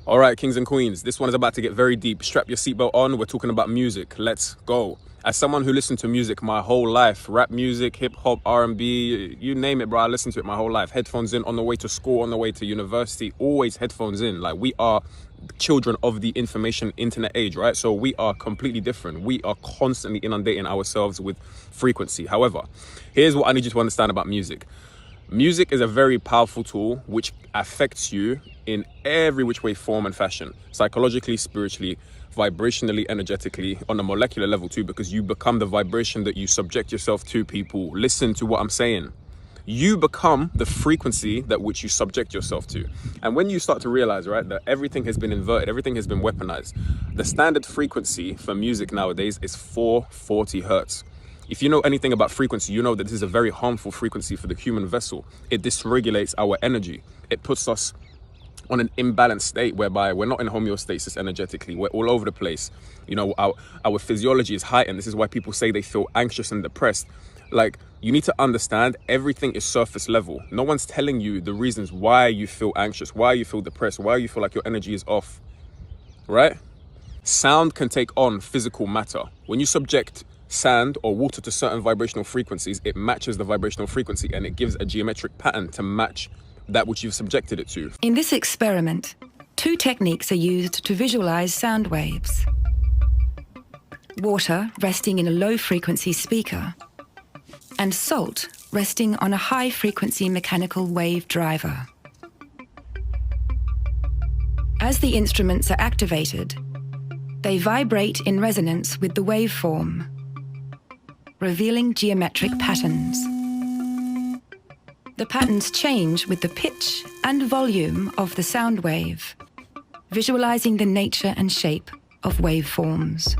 All right, kings and queens, this one is about to get very deep. Strap your seatbelt on. We're talking about music. Let's go. As someone who listened to music my whole life, rap music, hip hop, R&B, you name it, bro, I listened to it my whole life. Headphones in on the way to school, on the way to university, always headphones in. Like, we are children of the information internet age, right? So we are completely different. We are constantly inundating ourselves with frequency. However, here's what I need you to understand about music. Music is a very powerful tool which affects you in every which way, form and fashion. Psychologically, spiritually, vibrationally, energetically, on a molecular level too, because you become the vibration that you subject yourself to. People, listen to what I'm saying. You become the frequency that which you subject yourself to. And when you start to realize, right, that everything has been inverted, everything has been weaponized. The standard frequency for music nowadays is 440 hertz. If you know anything about frequency, you know that this is a very harmful frequency for the human vessel. It dysregulates our energy. It puts us on an imbalanced state whereby we're not in homeostasis energetically. We're all over the place. You know, our physiology is heightened. This is why people say they feel anxious and depressed. Like, you need to understand everything is surface level. No one's telling you the reasons why you feel anxious, why you feel depressed, why you feel like your energy is off, right? Sound can take on physical matter. When you subject sand or water to certain vibrational frequencies, it matches the vibrational frequency and it gives a geometric pattern to match that which you've subjected it to. In this experiment, two techniques are used to visualize sound waves. Water resting in a low-frequency speaker, and salt resting on a high-frequency mechanical wave driver. As the instruments are activated, they vibrate in resonance with the waveform, revealing geometric patterns. The patterns change with the pitch and volume of the sound wave, visualizing the nature and shape of waveforms.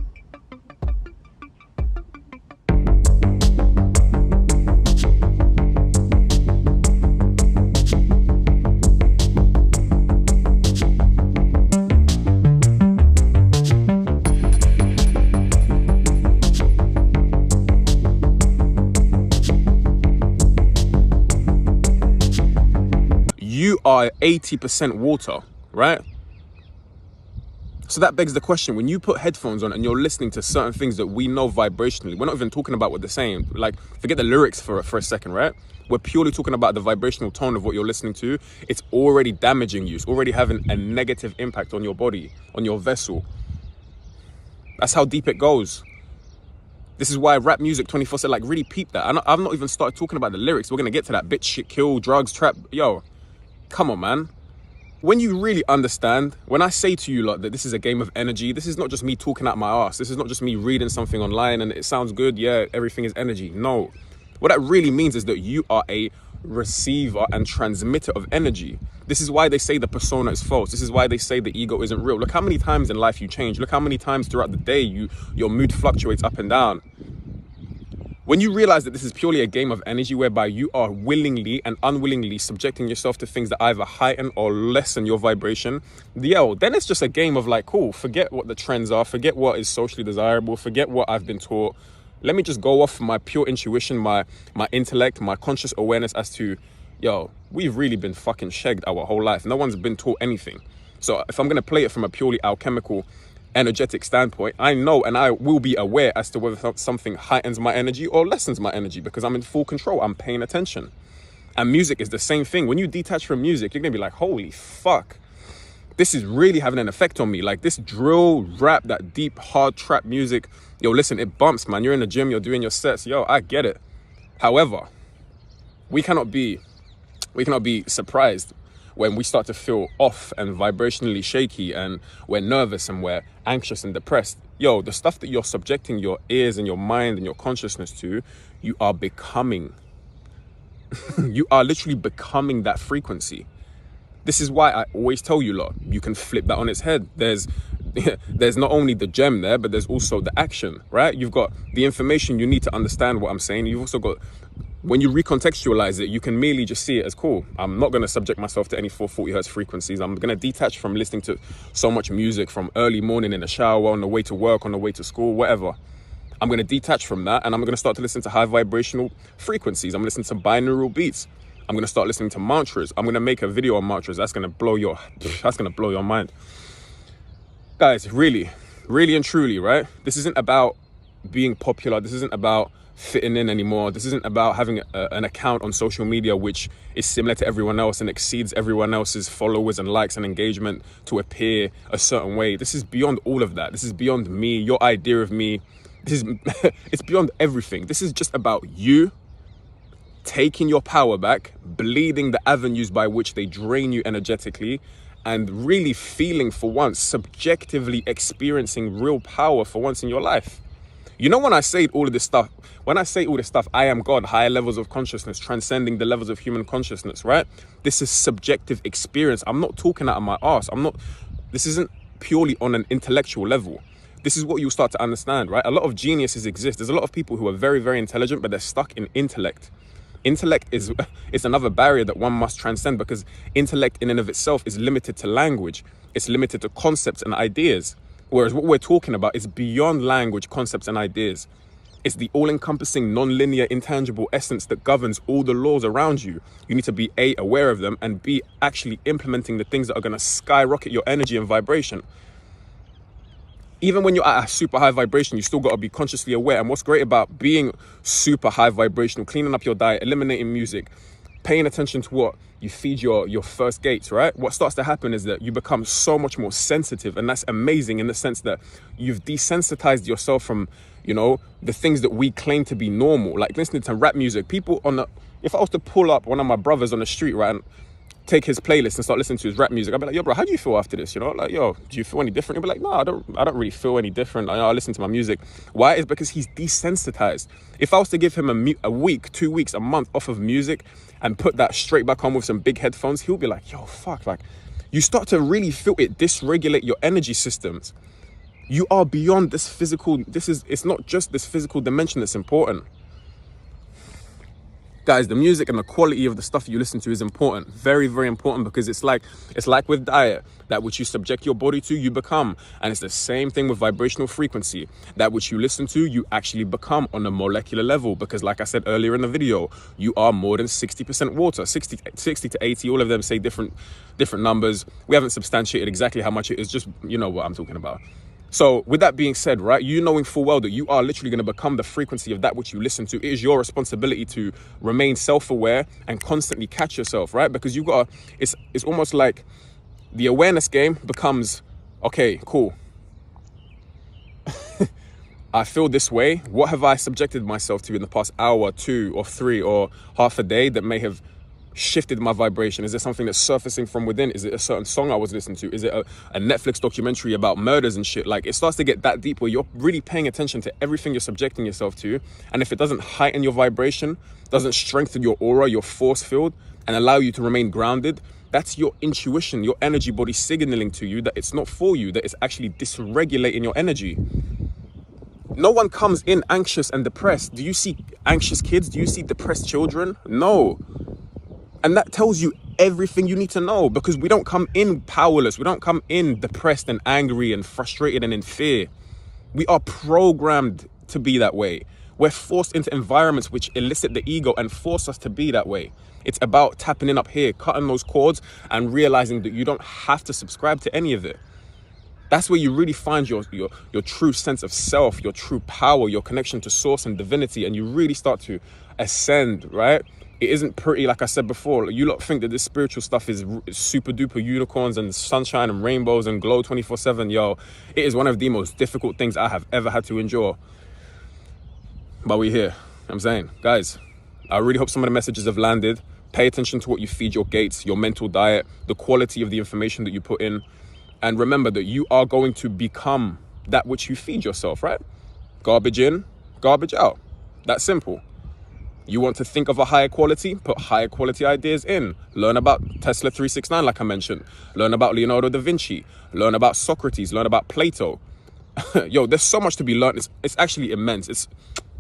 You are 80% water, right? So that begs the question, when you put headphones on and you're listening to certain things that we know vibrationally, we're not even talking about what they're saying. Like, forget the lyrics for a second, right? We're purely talking about the vibrational tone of what you're listening to. It's already damaging you. It's already having a negative impact on your body, on your vessel. That's how deep it goes. This is why rap music 24/7, like, really peep that. I've not even started talking about the lyrics. We're going to get to that. Bitch, shit, kill, drugs, trap. Yo, come on, man. When you really understand, when I say to you, like, that this is a game of energy, this is not just me talking out my ass. This is not just me reading something online and it sounds good. Yeah, everything is energy. No. What that really means is that you are a receiver and transmitter of energy. This is why they say the persona is false. This is why they say the ego isn't real. Look how many times in life you change. Look how many times throughout the day your mood fluctuates up and down. When you realize that this is purely a game of energy whereby you are willingly and unwillingly subjecting yourself to things that either heighten or lessen your vibration, then it's just a game of like, cool, forget what the trends are, forget what is socially desirable, forget what I've been taught. Let me just go off my pure intuition, my intellect, my conscious awareness as to, we've really been fucking shagged our whole life. No one's been taught anything. So if I'm going to play it from a purely alchemical energetic standpoint, I know and I will be aware as to whether something heightens my energy or lessens my energy because I'm in full control. I'm paying attention. And music is the same thing. When you detach from music, you're gonna be like, holy fuck, this is really having an effect on me. Like, this drill, rap, that deep, hard trap music, listen, it bumps, man. You're in the gym, you're doing your sets. I get it. However, we cannot be surprised when we start to feel off and vibrationally shaky and we're nervous and we're anxious and depressed. The stuff that you're subjecting your ears and your mind and your consciousness to, you are becoming. You are literally becoming that frequency. This is why I always tell you, lot, you can flip that on its head. There's not only the gem there, but there's also the action, right? You've got the information you need to understand what I'm saying. You've also got, when you recontextualize it, you can merely just see it as cool. I'm not going to subject myself to any 440 hertz frequencies. I'm going to detach from listening to so much music from early morning in the shower, on the way to work, on the way to school, whatever. I'm going to detach from that and I'm going to start to listen to high vibrational frequencies. I'm going to listen to binaural beats. I'm going to start listening to mantras. I'm going to make a video on mantras. That's going to blow your mind. Guys, really, really and truly, right? This isn't about being popular. This isn't about fitting in anymore. This isn't about having an account on social media which is similar to everyone else and exceeds everyone else's followers and likes and engagement to appear a certain way. This is beyond all of that. This is beyond me, your idea of me. This is it's beyond everything. This is just about you taking your power back, bleeding the avenues by which they drain you energetically, and really feeling for once, subjectively experiencing real power for once in your life. You know, when I say all this stuff, I am God, higher levels of consciousness, transcending the levels of human consciousness, right? This is subjective experience. I'm not talking out of my arse. This isn't purely on an intellectual level. This is what you'll start to understand, right? A lot of geniuses exist. There's a lot of people who are very, very intelligent, but they're stuck in intellect. Intellect is another barrier that one must transcend, because intellect in and of itself is limited to language. It's limited to concepts and ideas. Whereas what we're talking about is beyond language, concepts, and ideas. It's the all-encompassing, non-linear, intangible essence that governs all the laws around you. You need to be A, aware of them, and B, actually implementing the things that are going to skyrocket your energy and vibration. Even when you're at a super high vibration, you still got to be consciously aware. And what's great about being super high vibrational, cleaning up your diet, eliminating music, paying attention to what you feed your first gates, right? What starts to happen is that you become so much more sensitive, and that's amazing in the sense that you've desensitized yourself from, the things that we claim to be normal, like listening to rap music. If I was to pull up one of my brothers on the street, right, and take his playlist and start listening to his rap music, I'd be like, yo, bro, how do you feel after this? Like, yo, do you feel any different? He'd be like, no, I don't really feel any different. I listen to my music. Why? It's because he's desensitized. If I was to give him a week, 2 weeks, a month off of music and put that straight back on with some big headphones, he'll be like, yo, fuck, like, you start to really feel it dysregulate your energy systems. You are beyond this physical, it's not just this physical dimension that's important. Guys, the music and the quality of the stuff you listen to is important. Very, very important, because it's like with diet. That which you subject your body to, you become. And it's the same thing with vibrational frequency. That which you listen to, you actually become on a molecular level. Because like I said earlier in the video, you are more than 60% water. 60 to 80, all of them say different numbers. We haven't substantiated exactly how much it is, just you know what I'm talking about. So with that being said, right, you knowing full well that you are literally going to become the frequency of that which you listen to, it is your responsibility to remain self-aware and constantly catch yourself, right? Because it's almost like the awareness game becomes, okay, cool. I feel this way. What have I subjected myself to in the past hour, 2 or 3 or half a day that may have shifted my vibration? Is there something that's surfacing from within? Is it a certain song I was listening to? Is it a Netflix documentary about murders and shit? Like, it starts to get that deep where you're really paying attention to everything you're subjecting yourself to. And if it doesn't heighten your vibration, doesn't strengthen your aura, your force field, and allow you to remain grounded, that's your intuition, your energy body signaling to you that it's not for you, that it's actually dysregulating your energy. No one comes in anxious and depressed. Do you see anxious kids? Do you see depressed children? No. And that tells you everything you need to know, because we don't come in powerless. We don't come in depressed and angry and frustrated and in fear. We are programmed to be that way. We're forced into environments which elicit the ego and force us to be that way. It's about tapping in up here, cutting those cords and realizing that you don't have to subscribe to any of it. That's where you really find your true sense of self, your true power, your connection to source and divinity, and you really start to ascend, right? It isn't pretty, like I said before. You lot think that this spiritual stuff is super duper unicorns and sunshine and rainbows and glow 24/7. Yo, it is one of the most difficult things I have ever had to endure. But we're here. I'm saying, guys, I really hope some of the messages have landed. Pay attention to what you feed your gates, your mental diet, the quality of the information that you put in. And remember that you are going to become that which you feed yourself, right? Garbage in, garbage out. That's simple. You want to think of a higher quality? Put higher quality ideas in. Learn about Tesla 369, like I mentioned. Learn about Leonardo da Vinci. Learn about Socrates. Learn about Plato. Yo, there's so much to be learned. It's actually immense.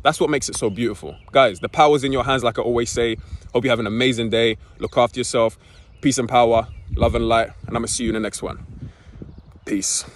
That's what makes it so beautiful. Guys, the power's in your hands, like I always say. Hope you have an amazing day. Look after yourself. Peace and power. Love and light. And I'm going to see you in the next one. Peace.